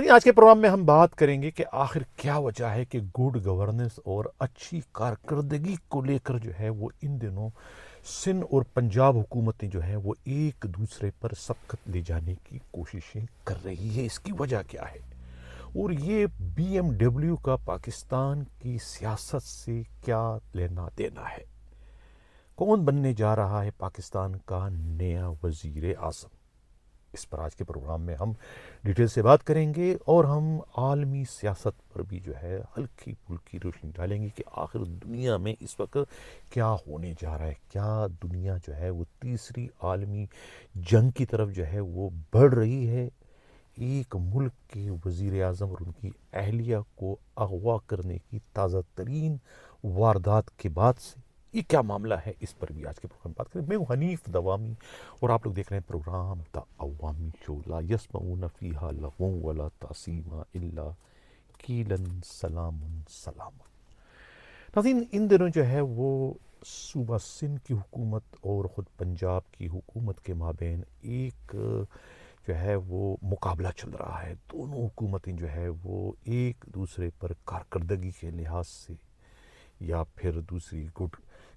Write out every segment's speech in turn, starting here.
ناظرین، آج کے پروگرام میں ہم بات کریں گے کہ آخر کیا وجہ ہے کہ گڈ گورننس اور اچھی کارکردگی کو لے کر جو ہے وہ ان دنوں سندھ اور پنجاب حکومتیں جو ہے وہ ایک دوسرے پر سبقت لے جانے کی کوششیں کر رہی ہے۔ اس کی وجہ کیا ہے اور یہ بی ایم ڈبلیو کا پاکستان کی سیاست سے کیا لینا دینا ہے؟ کون بننے جا رہا ہے پاکستان کا نیا وزیر اعظم؟ اس پر آج کے پروگرام میں ہم ڈیٹیل سے بات کریں گے اور ہم عالمی سیاست پر بھی جو ہے ہلکی پھلکی روشنی ڈالیں گے کہ آخر دنیا میں اس وقت کیا ہونے جا رہا ہے۔ کیا دنیا جو ہے وہ تیسری عالمی جنگ کی طرف جو ہے وہ بڑھ رہی ہے؟ ایک ملک کے وزیر اعظم اور ان کی اہلیہ کو اغوا کرنے کی تازہ ترین واردات کے بعد سے یہ کیا معاملہ ہے، اس پر بھی آج کے پروگرام میں بات کریں۔ میں ہوں حنیف دوامی اور آپ لوگ دیکھ رہے ہیں پروگرام دا عوامی شو، لا یسمعون فیہا لغوا ولا تأثیما الا قیلا سلام سلام۔ ناظرین، ان دنوں جو ہے وہ صوبہ سندھ کی حکومت اور خود پنجاب کی حکومت کے مابین ایک جو ہے وہ مقابلہ چل رہا ہے۔ دونوں حکومتیں جو ہے وہ ایک دوسرے پر کارکردگی کے لحاظ سے یا پھر دوسری گڈ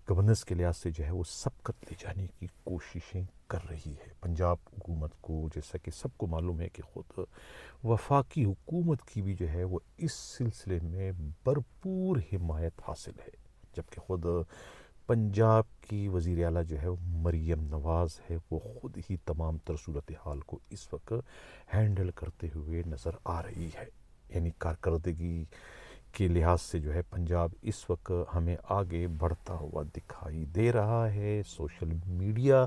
گورننس کے لحاظ سے جو ہے وہ سبقت لے جانے کی کوششیں کر رہی ہے۔ پنجاب حکومت کو جیسا کہ سب کو معلوم ہے کہ خود وفاقی حکومت کی بھی جو ہے وہ اس سلسلے میں بھرپور حمایت حاصل ہے، جبکہ خود پنجاب کی وزیر اعلیٰ جو ہے وہ مریم نواز ہے، وہ خود ہی تمام تر صورتحال کو اس وقت ہینڈل کرتے ہوئے نظر آ رہی ہے۔ یعنی کارکردگی کے لحاظ سے جو ہے پنجاب اس وقت ہمیں آگے بڑھتا ہوا دکھائی دے رہا ہے۔ سوشل میڈیا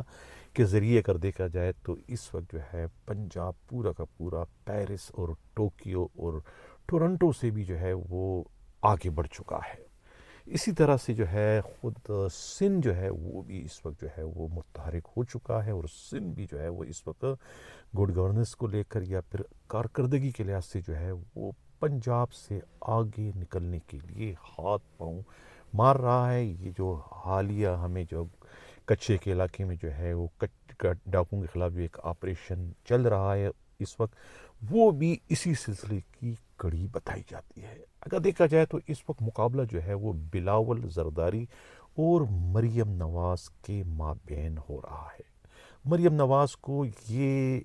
کے ذریعے اگر دیکھا جائے تو اس وقت جو ہے پنجاب پورا کا پورا پیرس اور ٹوکیو اور ٹورنٹو سے بھی جو ہے وہ آگے بڑھ چکا ہے۔ اسی طرح سے جو ہے خود سندھ جو ہے وہ بھی اس وقت جو ہے وہ متحرک ہو چکا ہے، اور سندھ بھی جو ہے وہ اس وقت گڈ گورننس کو لے کر یا پھر کارکردگی کے لحاظ سے جو ہے وہ پنجاب سے آگے نکلنے کے لیے ہاتھ پاؤں مار رہا ہے۔ یہ جو حالیہ ہمیں جو کچھے کے علاقے میں جو ہے وہ ڈاکوؤں کے خلاف جو ایک آپریشن چل رہا ہے اس وقت، وہ بھی اسی سلسلے کی کڑی بتائی جاتی ہے۔ اگر دیکھا جائے تو اس وقت مقابلہ جو ہے وہ بلاول زرداری اور مریم نواز کے مابین ہو رہا ہے۔ مریم نواز کو یہ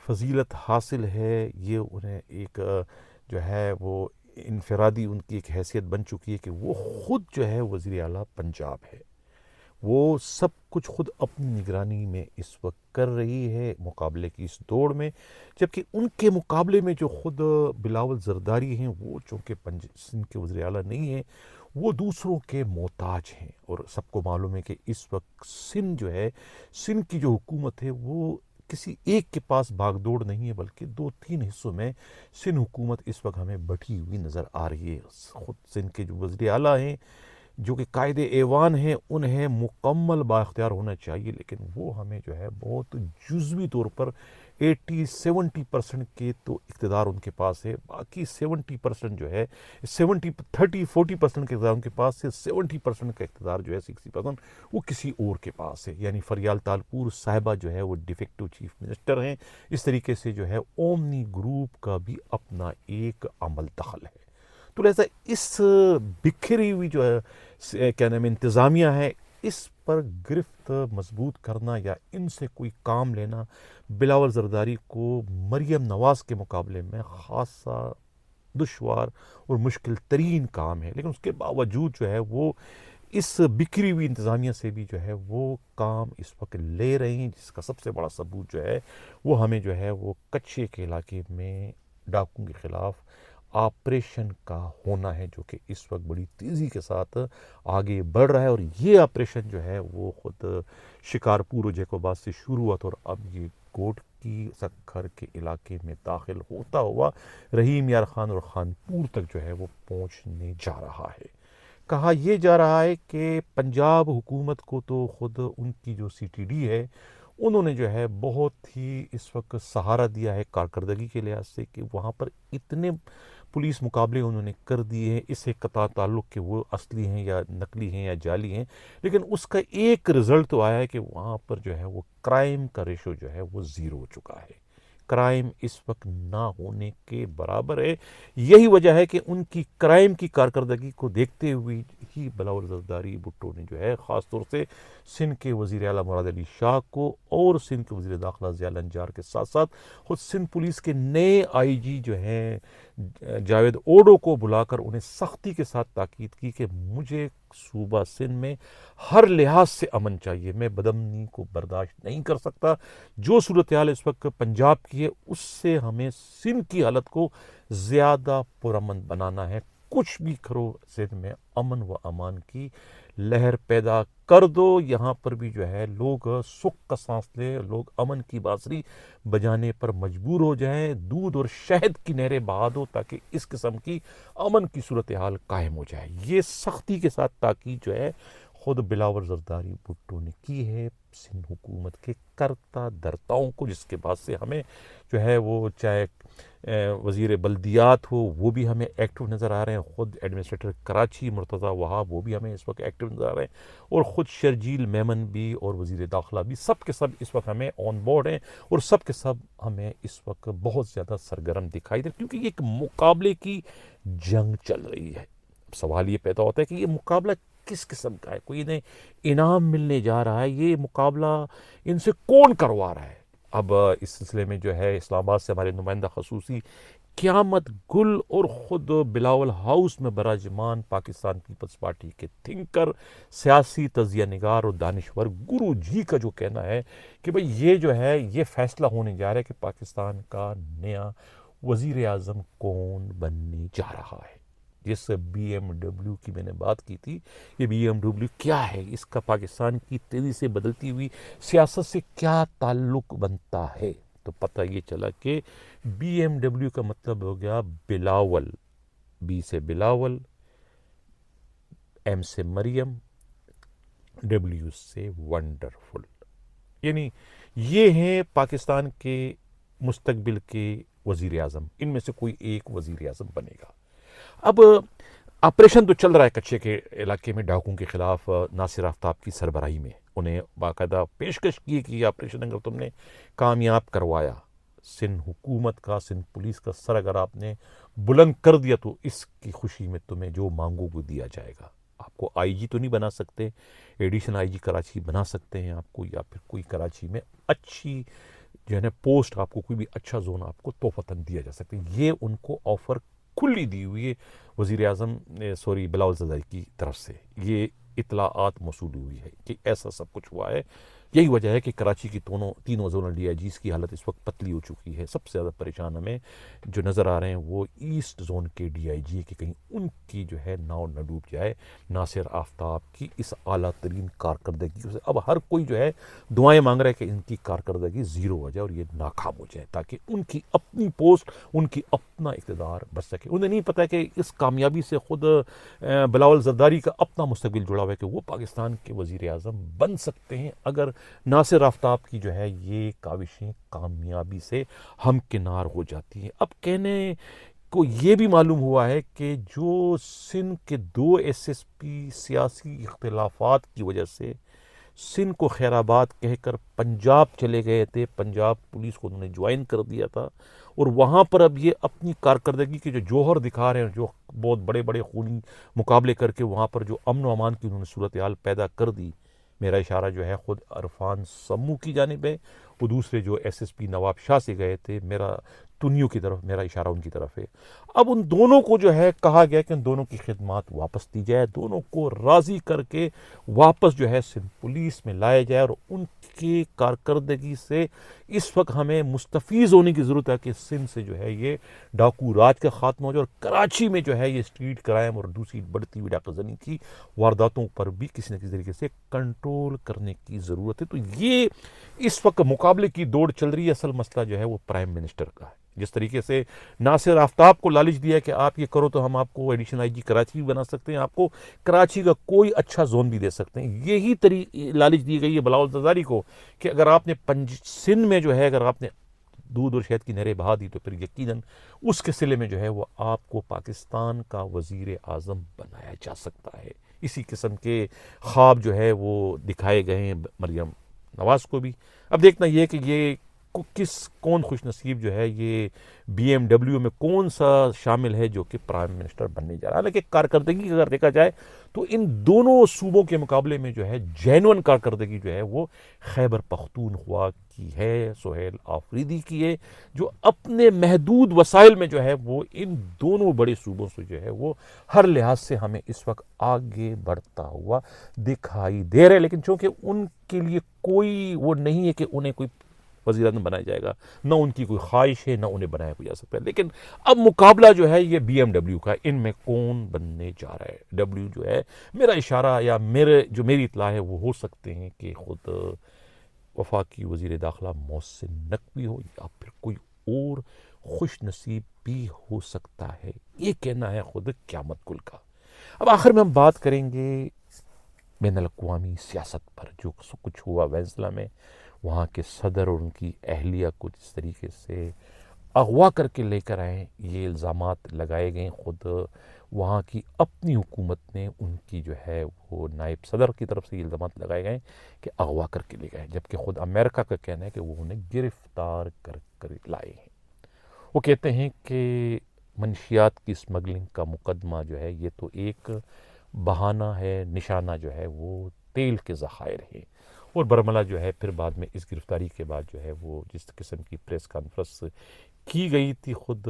فضیلت حاصل ہے، یہ انہیں ایک جو ہے وہ انفرادی ان کی ایک حیثیت بن چکی ہے کہ وہ خود جو ہے وزیر اعلیٰ پنجاب ہے۔ وہ سب کچھ خود اپنی نگرانی میں اس وقت کر رہی ہے مقابلے کی اس دوڑ میں، جبکہ ان کے مقابلے میں جو خود بلاول زرداری ہیں وہ چونکہ سندھ کے وزیر اعلیٰ نہیں ہیں، وہ دوسروں کے محتاج ہیں۔ اور سب کو معلوم ہے کہ اس وقت سندھ جو ہے، سندھ کی جو حکومت ہے وہ کسی ایک کے پاس بھاگ دوڑ نہیں ہے، بلکہ 2-3 حصوں میں سندھ حکومت اس وقت ہمیں بٹھی ہوئی نظر آ رہی ہے۔ خود سندھ کے جو وزیر اعلیٰ ہیں جو کہ قائد ایوان ہیں، انہیں مکمل بااختیار ہونا چاہیے، لیکن وہ ہمیں جو ہے بہت جزوی طور پر 80-70% کے تو اقتدار ان کے پاس ہے، باقی 70% جو ہے 30-40% کا اقتدار ان کے پاس ہے، 70% کا اقتدار جو ہے 60% وہ کسی اور کے پاس ہے۔ یعنی فریال تالپور صاحبہ جو ہے وہ ڈیفیکٹو چیف منسٹر ہیں۔ اس طریقے سے جو ہے اومنی گروپ کا بھی اپنا ایک عمل دخل ہے۔ تو لہذا اس بکھری ہوئی جو ہے کیا نام انتظامیہ ہے، اس پر گرفت مضبوط کرنا یا ان سے کوئی کام لینا بلاول زرداری کو مریم نواز کے مقابلے میں خاصا دشوار اور مشکل ترین کام ہے، لیکن اس کے باوجود جو ہے وہ اس بکھری ہوئی انتظامیہ سے بھی جو ہے وہ کام اس وقت لے رہے ہیں، جس کا سب سے بڑا ثبوت جو ہے وہ ہمیں جو ہے وہ کچھے کے علاقے میں ڈاکوؤں کے خلاف آپریشن کا ہونا ہے، جو کہ اس وقت بڑی تیزی کے ساتھ آگے بڑھ رہا ہے۔ اور یہ آپریشن جو ہے وہ خود شکارپور اور جیکوباد سے شروع ہوا تھا، اور اب یہ کوٹ کی سکھر کے علاقے میں داخل ہوتا ہوا رحیم یار خان اور خانپور تک جو ہے وہ پہنچنے جا رہا ہے۔ کہا یہ جا رہا ہے کہ پنجاب حکومت کو تو خود ان کی جو سی ٹی ڈی ہے انہوں نے جو ہے بہت ہی اس وقت سہارا دیا ہے کارکردگی کے لحاظ سے، کہ وہاں پر اتنے پولیس مقابلے انہوں نے کر دیے ہیں اس سے قطع تعلق کہ وہ اصلی ہیں یا نقلی ہیں یا جعلی ہیں، لیکن اس کا ایک رزلٹ تو آیا ہے کہ وہاں پر جو ہے وہ کرائم کا ریشو جو ہے وہ 0 ہو چکا ہے۔ کرائم اس وقت نہ ہونے کے برابر ہے۔ یہی وجہ ہے کہ ان کی کرائم کی کارکردگی کو دیکھتے ہوئے ہی بلاول زرداری بھٹو نے جو ہے خاص طور سے سندھ کے وزیر اعلیٰ مراد علی شاہ کو اور سندھ کے وزیر داخلہ ضیاء النجار کے ساتھ ساتھ خود سندھ پولیس کے نئے آئی جی جو ہیں جاوید اوڈو کو بلا کر انہیں سختی کے ساتھ تاکید کی کہ مجھے صوبہ سندھ میں ہر لحاظ سے امن چاہیے، میں بدامنی کو برداشت نہیں کر سکتا۔ جو صورتحال اس وقت پنجاب کی ہے اس سے ہمیں سندھ کی حالت کو زیادہ پرامن بنانا ہے، کچھ بھی کرو سندھ میں امن و امان کی لہر پیدا کر دو، یہاں پر بھی جو ہے لوگ سکھ کا سانس لے، لوگ امن کی بانسری بجانے پر مجبور ہو جائیں، دودھ اور شہد کی نہریں بہا دو تاکہ اس قسم کی امن کی صورتحال قائم ہو جائے۔ یہ سختی کے ساتھ تاکید جو ہے خود بلاول زرداری بھٹو نے کی ہے سندھ حکومت کے کرتا درتاؤں کو، جس کے بعد سے ہمیں جو ہے وہ چاہے وزیر بلدیات ہو وہ بھی ہمیں ایکٹیو نظر آ رہے ہیں، خود ایڈمنسٹریٹر کراچی مرتضیٰ وہاب وہ بھی ہمیں اس وقت ایکٹیو نظر آ رہے ہیں، اور خود شرجیل میمن بھی اور وزیر داخلہ بھی سب کے سب اس وقت ہمیں آن بورڈ ہیں، اور سب کے سب ہمیں اس وقت بہت زیادہ سرگرم دکھائی دے، کیونکہ یہ ایک مقابلے کی جنگ چل رہی ہے۔ سوال یہ پیدا ہوتا ہے کہ یہ مقابلہ کس قسم کا ہے، کوئی انہیں انعام ملنے جا رہا ہے، یہ مقابلہ ان سے کون کروا رہا ہے؟ اب اس سلسلے میں جو ہے اسلام آباد سے ہمارے نمائندہ خصوصی قیامت گل اور خود بلاول ہاؤس میں براجمان پاکستان پیپلز پارٹی کے تھنکر، سیاسی تجزیہ نگار اور دانشور گرو جی کا جو کہنا ہے کہ بھئی یہ جو ہے یہ فیصلہ ہونے جا رہا ہے کہ پاکستان کا نیا وزیر اعظم کون بننے جا رہا ہے۔ جس بی ایم ڈبلیو کی میں نے بات کی تھی، یہ بی ایم ڈبلیو کیا ہے، اس کا پاکستان کی تیزی سے بدلتی ہوئی سیاست سے کیا تعلق بنتا ہے؟ تو پتہ یہ چلا کہ بی ایم ڈبلیو کا مطلب ہو گیا بلاول، بی سے بلاول، ایم سے مریم، ڈبلیو سے ونڈرفل، یعنی یہ ہیں پاکستان کے مستقبل کے وزیر اعظم، ان میں سے کوئی ایک وزیر اعظم بنے گا۔ اب آپریشن تو چل رہا ہے کچے کے علاقے میں ڈاکوؤں کے خلاف ناصر آفتاب کی سربراہی میں، انہیں باقاعدہ پیشکش کی کہ یہ آپریشن اگر تم نے کامیاب کروایا، سندھ حکومت کا، سندھ پولیس کا سر اگر آپ نے بلند کر دیا تو اس کی خوشی میں تمہیں جو مانگو وہ دیا جائے گا۔ آپ کو آئی جی تو نہیں بنا سکتے، ایڈیشنل آئی جی کراچی بنا سکتے ہیں آپ کو، یا پھر کوئی کراچی میں اچھی جو ہے نا پوسٹ آپ کو، کوئی بھی اچھا زون آپ کو توفتاً دیا جا سکتا ہے۔ یہ ان کو آفر کھلی دی ہوئی ہے وزیر اعظم بلاول زرداری کی طرف سے، یہ اطلاعات موصول ہوئی ہے کہ ایسا سب کچھ ہوا ہے۔ یہی وجہ ہے کہ کراچی کی تینوں زونل ڈی آئی جیز کی حالت اس وقت پتلی ہو چکی ہے۔ سب سے زیادہ پریشان ہمیں جو نظر آ رہے ہیں وہ ایسٹ زون کے ڈی آئی جی کہ کہیں ان کی جو ہے ناؤ نہ ڈوب جائے ناصر آفتاب کی اس اعلیٰ ترین کارکردگی سے۔ اب ہر کوئی جو ہے دعائیں مانگ رہا ہے کہ ان کی کارکردگی زیرو ہو جائے اور یہ ناکام ہو جائے، تاکہ ان کی اپنی پوسٹ، ان کی اپنا اقتدار بچ سکے۔ انہیں نہیں پتہ کہ اس کامیابی سے خود بلاول زرداری کا اپنا مستقبل جڑا ہوا ہے کہ وہ پاکستان کے وزیر اعظم بن سکتے ہیں اگر ناصر آفتاب کی جو ہے یہ کاوشیں کامیابی سے ہمکنار ہو جاتی ہیں۔ اب کہنے کو یہ بھی معلوم ہوا ہے کہ جو سندھ کے 2 ایس ایس پی سیاسی اختلافات کی وجہ سے سندھ کو خیر آباد کہہ کر پنجاب چلے گئے تھے، پنجاب پولیس کو انہوں نے جوائن کر دیا تھا، اور وہاں پر اب یہ اپنی کارکردگی کے جو جوہر دکھا رہے ہیں، جو بہت بڑے بڑے خونی مقابلے کر کے وہاں پر جو امن و امان کی انہوں نے صورتحال پیدا کر دی۔ میرا اشارہ جو ہے خود عرفان سمو کی جانب ہے، وہ دوسرے جو ایس ایس پی نواب شاہ سے گئے تھے، میرا تنیوں کی طرف، میرا اشارہ ان کی طرف ہے۔ اب ان دونوں کو جو ہے کہا گیا کہ ان دونوں کی خدمات واپس دی جائے، دونوں کو راضی کر کے واپس جو ہے سندھ پولیس میں لایا جائے، اور ان کی کارکردگی سے اس وقت ہمیں مستفیض ہونے کی ضرورت ہے کہ سندھ سے جو ہے یہ ڈاکو راج کا خاتمہ ہو جائے، اور کراچی میں جو ہے یہ اسٹریٹ کرائم اور دوسری بڑھتی ہوئی ڈاکہ زنی کی وارداتوں پر بھی کسی نہ کسی طریقے سے کنٹرول کرنے کی ضرورت ہے۔ تو یہ اس وقت مقابلے کی دوڑ چل رہی ہے۔ اصل مسئلہ جو ہے وہ پرائم منسٹر کا ہے، جس طریقے سے ناصر آفتاب کو لالچ دیا کہ آپ یہ کرو تو ہم آپ کو ایڈیشنل آئی جی کراچی بھی بنا سکتے ہیں، آپ کو کراچی کا کوئی اچھا زون بھی دے سکتے ہیں، یہی لالچ دی گئی ہے بلاول زرداری کو کہ اگر آپ نے سندھ میں جو ہے اگر آپ نے دودھ اور شہد کی نہریں بہا دی تو پھر یقیناً اس کے صلے میں جو ہے وہ آپ کو پاکستان کا وزیر اعظم بنایا جا سکتا ہے۔ اسی قسم کے خواب جو ہے وہ دکھائے گئے ہیں مریم نواز کو بھی۔ اب دیکھنا یہ کہ یہ کون خوش نصیب جو ہے یہ BMW میں کون سا شامل ہے جو کہ پرائم منسٹر بننے جا رہا ہے. حالانکہ کارکردگی اگر دیکھا جائے تو ان دونوں صوبوں کے مقابلے میں جو ہے جینون کارکردگی جو ہے وہ خیبر پختونخوا کی ہے, سہیل آفریدی کی ہے, جو اپنے محدود وسائل میں جو ہے وہ ان دونوں بڑے صوبوں سے جو ہے وہ ہر لحاظ سے ہمیں اس وقت آگے بڑھتا ہوا دکھائی دے رہا ہے. لیکن چونکہ ان کے لیے کوئی وہ نہیں ہے کہ انہیں کوئی وزیر اعظم بنایا جائے گا, نہ ان کی کوئی خواہش ہے, نہ انہیں بنایا جا سکتا ہے. لیکن اب مقابلہ جو ہے یہ BMW کا, ان میں کون بننے جا رہا ہے. W جو ہے, میرا اشارہ یا میری اطلاع ہے وہ ہو سکتے ہیں کہ خود وفاقی وزیر داخلہ محسن نقوی ہو, یا پھر کوئی اور خوش نصیب بھی ہو سکتا ہے. یہ کہنا ہے خود قیامت گل کا. اب آخر میں ہم بات کریں گے بین الاقوامی سیاست پر, جو کچھ ہوا وینزویلا میں. وہاں کے صدر اور ان کی اہلیہ کو جس طریقے سے اغوا کر کے لے کر آئے, یہ الزامات لگائے گئے. خود وہاں کی اپنی حکومت نے ان کی جو ہے وہ نائب صدر کی طرف سے یہ الزامات لگائے گئے کہ اغوا کر کے لے گئے, جبکہ خود امریکہ کا کہنا ہے کہ وہ انہیں گرفتار کر کر لائے ہیں. وہ کہتے ہیں کہ منشیات کی اسمگلنگ کا مقدمہ جو ہے یہ تو ایک بہانہ ہے, نشانہ جو ہے وہ تیل کے ذخائر ہیں. اور برملا جو ہے پھر بعد میں اس گرفتاری کے بعد جو ہے وہ جس قسم کی پریس کانفرنس کی گئی تھی خود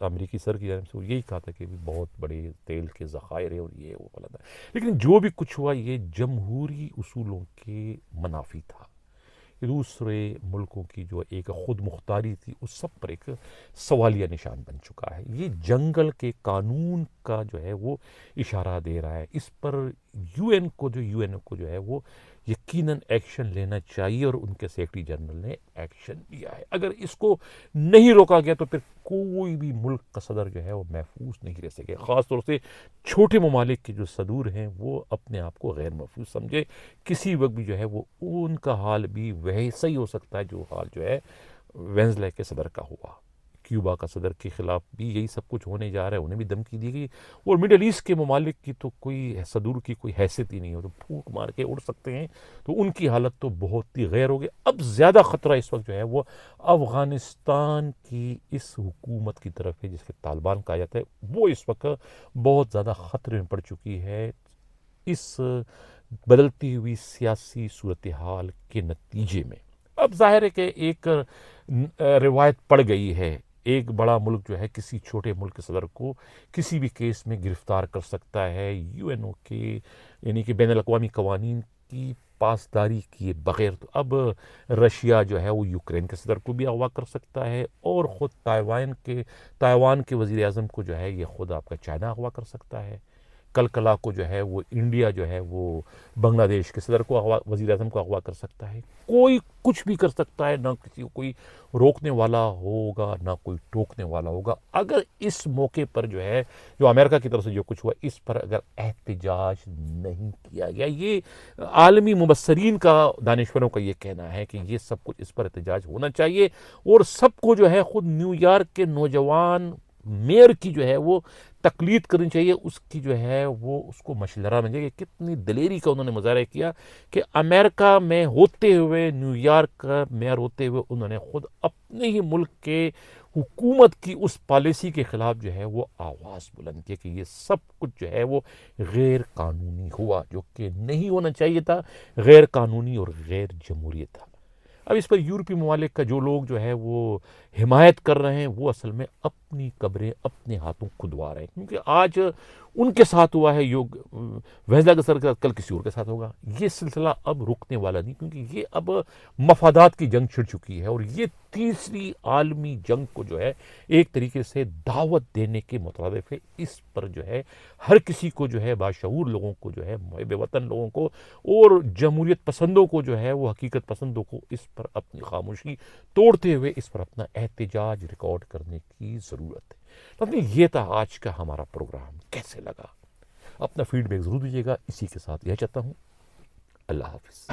امریکی صدر کی جانب سے, وہ یہی کہا تھا کہ بہت بڑے تیل کے ذخائر ہیں اور یہ وہ غلط ہے. لیکن جو بھی کچھ ہوا یہ جمہوری اصولوں کے منافی تھا. دوسرے ملکوں کی جو ایک خود مختاری تھی اس سب پر ایک سوالیہ نشان بن چکا ہے. یہ جنگل کے قانون کا جو ہے وہ اشارہ دے رہا ہے. اس پر یو این کو جو ہے وہ یقیناً ایکشن لینا چاہیے, اور ان کے سیکرٹری جنرل نے ایکشن لیا ہے. اگر اس کو نہیں روکا گیا تو پھر کوئی بھی ملک کا صدر جو ہے وہ محفوظ نہیں رہ سکے. خاص طور سے چھوٹے ممالک کے جو صدور ہیں وہ اپنے آپ کو غیر محفوظ سمجھے. کسی وقت بھی جو ہے وہ ان کا حال بھی ویسا ہی ہو سکتا ہے جو حال جو ہے وینزویلا کے صدر کا ہوا. کیوبا کا صدر کے خلاف بھی یہی سب کچھ ہونے جا رہا ہے, انہیں بھی دھمکی دی گئی. اور مڈل ایسٹ کے ممالک کی تو کوئی صدور کی کوئی حیثیت ہی نہیں ہے, تو پھونک مار کے اڑ سکتے ہیں. تو ان کی حالت تو بہت ہی غیر ہوگی. اب زیادہ خطرہ اس وقت جو ہے وہ افغانستان کی اس حکومت کی طرف ہے جس کے طالبان کہا جاتا ہے. وہ اس وقت بہت زیادہ خطرے میں پڑ چکی ہے اس بدلتی ہوئی سیاسی صورتحال کے نتیجے میں. اب ظاہر ہے کہ ایک روایت پڑ گئی ہے, ایک بڑا ملک جو ہے کسی چھوٹے ملک کے صدر کو کسی بھی کیس میں گرفتار کر سکتا ہے, یو این او کے یعنی کہ بین الاقوامی قوانین کی پاسداری کیے بغیر. تو اب رشیا جو ہے وہ یوکرین کے صدر کو بھی اغوا کر سکتا ہے, اور خود تائیوان کے وزیر اعظم کو جو ہے یہ خود آپ کا چائنا اغوا کر سکتا ہے. کل کو جو ہے وہ انڈیا جو ہے وہ بنگلہ دیش کے صدر کو وزیر اعظم کو اغوا کر سکتا ہے. کوئی کچھ بھی کر سکتا ہے, نہ کسی کو کوئی روکنے والا ہوگا نہ کوئی ٹوکنے والا ہوگا. اگر اس موقع پر جو ہے جو امریکہ کی طرف سے جو کچھ ہوا اس پر اگر احتجاج نہیں کیا گیا, یہ عالمی مبصرین کا, دانشوروں کا یہ کہنا ہے کہ یہ سب کچھ اس پر احتجاج ہونا چاہیے. اور سب کو جو ہے خود نیو یارک کے نوجوان میئر کی جو ہے وہ تقلید کرنی چاہیے, اس کی جو ہے وہ اس کو مشلرہ میں جائے. کتنی دلیری کا انہوں نے مظاہرہ کیا کہ امریکہ میں ہوتے ہوئے, نیو یارک کا میئر ہوتے ہوئے انہوں نے خود اپنے ہی ملک کے حکومت کی اس پالیسی کے خلاف جو ہے وہ آواز بلند کی کہ یہ سب کچھ جو ہے وہ غیر قانونی ہوا, جو کہ نہیں ہونا چاہیے تھا, غیر قانونی اور غیر جمہوری تھا. اب اس پر یورپی ممالک کا جو لوگ جو ہے وہ حمایت کر رہے ہیں وہ اصل میں اپنی قبریں اپنے ہاتھوں کھدوا رہے ہیں, کیونکہ آج ان کے ساتھ ہوا ہے وینزویلا کے صدر کے ساتھ, کل کسی اور کے ساتھ ہوگا. یہ سلسلہ اب رکنے والا نہیں, کیونکہ یہ اب مفادات کی جنگ چھڑ چکی ہے, اور یہ تیسری عالمی جنگ کو جو ہے ایک طریقے سے دعوت دینے کے مترادف ہے. اس پر جو ہے ہر کسی کو جو ہے باشعور لوگوں کو جو ہے محب وطن لوگوں کو اور جمہوریت پسندوں کو جو ہے وہ حقیقت پسندوں کو اس پر اپنی خاموشی توڑتے ہوئے اس پر اپنا احتجاج ریکارڈ کرنے کی ضرورت ہے. تو یہ تھا آج کا ہمارا پروگرام. کیسے لگا اپنا فیڈ بیک ضرور دیجیے گا. اسی کے ساتھ یہ چاہتا ہوں, اللہ حافظ.